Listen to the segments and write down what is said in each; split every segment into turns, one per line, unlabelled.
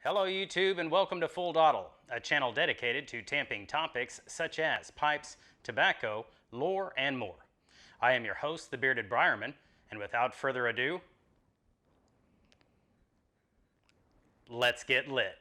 Hello YouTube and welcome to Full Dottle, a channel dedicated to tamping topics such as pipes, tobacco, lore, and more. I am your host, the Bearded Briarman, and without further ado, let's get lit.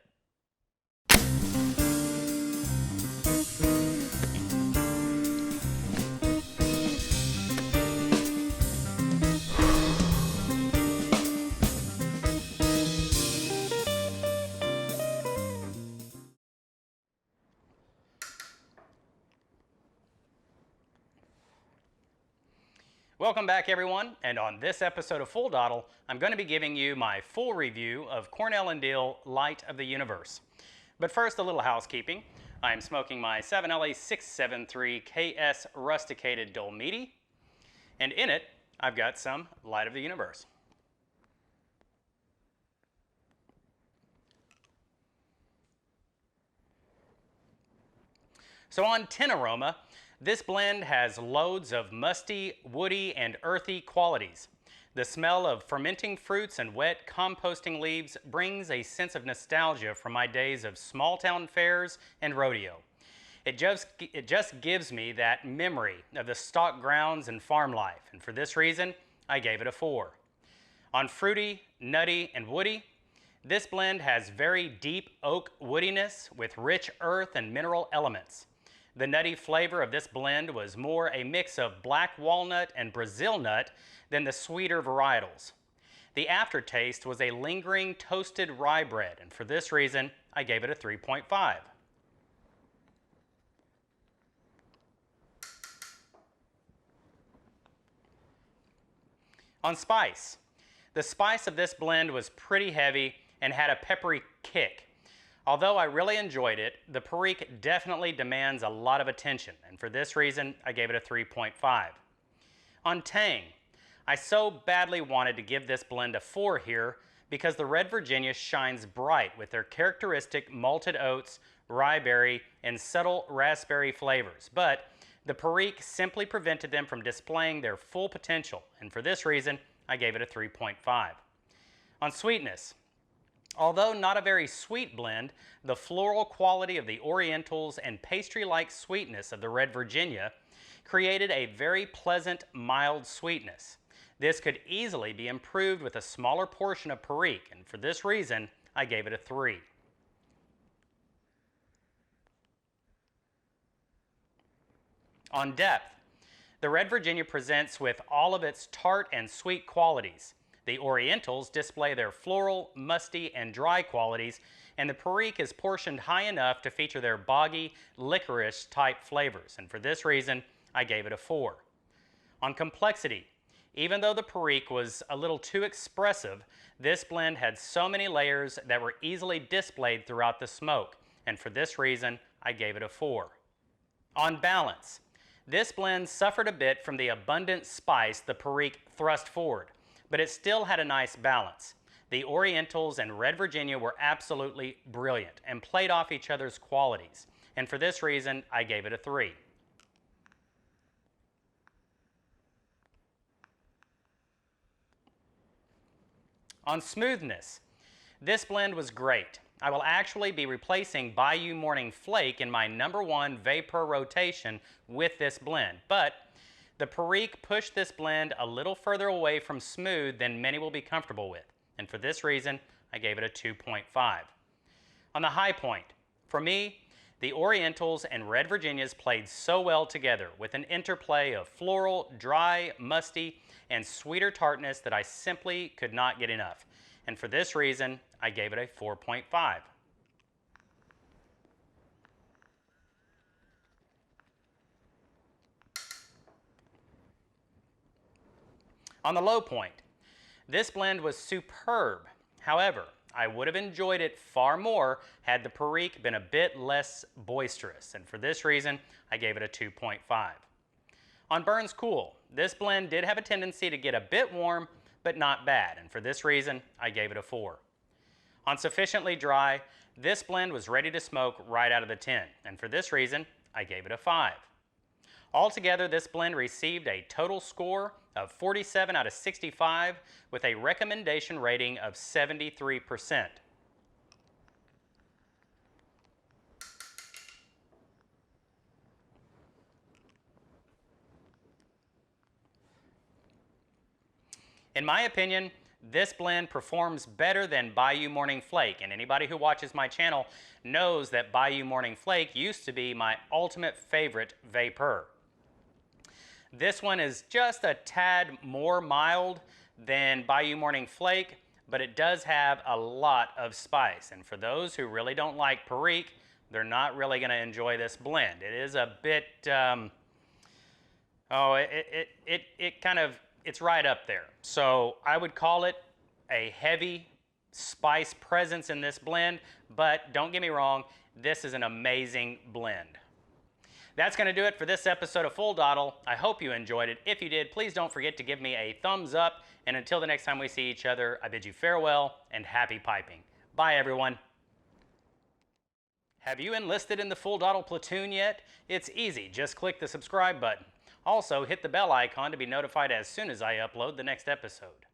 Welcome back everyone, and on this episode of Full Dottle, I'm going to be giving you my full review of Cornell Diehl Light of the Universe. But first, a little housekeeping. I'm smoking my 7LE673 KS Rusticated Dolmiti, and in it, I've got some Light of the Universe. So on tin aroma, this blend has loads of musty, woody, and earthy qualities. The smell of fermenting fruits and wet composting leaves brings a sense of nostalgia from my days of small town fairs and rodeo. It just gives me that memory of the stock grounds and farm life, and for this reason, I gave it a 4. On fruity, nutty, and woody, this blend has very deep oak woodiness with rich earth and mineral elements. The nutty flavor of this blend was more a mix of black walnut and Brazil nut than the sweeter varietals. The aftertaste was a lingering toasted rye bread, and for this reason, I gave it a 3.5. On spice, the spice of this blend was pretty heavy and had a peppery kick. Although I really enjoyed it, the Perique definitely demands a lot of attention, and for this reason, I gave it a 3.5. On tang, I so badly wanted to give this blend a 4 here because the Red Virginia shines bright with their characteristic malted oats, rye berry, and subtle raspberry flavors, but the Perique simply prevented them from displaying their full potential, and for this reason, I gave it a 3.5. On sweetness, although not a very sweet blend, the floral quality of the Orientals and pastry-like sweetness of the Red Virginia created a very pleasant, mild sweetness. This could easily be improved with a smaller portion of Perique, and for this reason, I gave it a 3. On depth, the Red Virginia presents with all of its tart and sweet qualities. The Orientals display their floral, musty, and dry qualities, and the Perique is portioned high enough to feature their boggy, licorice-type flavors, and for this reason, I gave it a 4. On complexity, even though the Perique was a little too expressive, this blend had so many layers that were easily displayed throughout the smoke, and for this reason, I gave it a 4. On balance, this blend suffered a bit from the abundant spice the Perique thrust forward, but it still had a nice balance. The Orientals and Red Virginia were absolutely brilliant and played off each other's qualities, and for this reason, I gave it a 3. On smoothness, this blend was great. I will actually be replacing Bayou Morning Flake in my #1 vapor rotation with this blend, but the Perique pushed this blend a little further away from smooth than many will be comfortable with, and for this reason, I gave it a 2.5. On the high point, for me, the Orientals and Red Virginias played so well together with an interplay of floral, dry, musty, and sweeter tartness that I simply could not get enough, and for this reason, I gave it a 4.5. On the low point, this blend was superb. However, I would have enjoyed it far more had the Perique been a bit less boisterous, and for this reason, I gave it a 2.5. On Burns Cool, this blend did have a tendency to get a bit warm, but not bad, and for this reason, I gave it a 4. On Sufficiently Dry, this blend was ready to smoke right out of the tin, and for this reason, I gave it a 5. Altogether, this blend received a total score of 47 out of 65 with a recommendation rating of 73%. In my opinion, this blend performs better than Bayou Morning Flake, and anybody who watches my channel knows that Bayou Morning Flake used to be my ultimate favorite vapor. This one is just a tad more mild than Bayou Morning Flake, but it does have a lot of spice. And for those who really don't like Perique, they're not really going to enjoy this blend. It is a bit, it's right up there. So I would call it a heavy spice presence in this blend, but don't get me wrong, this is an amazing blend. That's going to do it for this episode of Full Dottle. I hope you enjoyed it. If you did, please don't forget to give me a thumbs up. And until the next time we see each other, I bid you farewell and happy piping. Bye, everyone. Have you enlisted in the Full Dottle platoon yet? It's easy. Just click the subscribe button. Also, hit the bell icon to be notified as soon as I upload the next episode.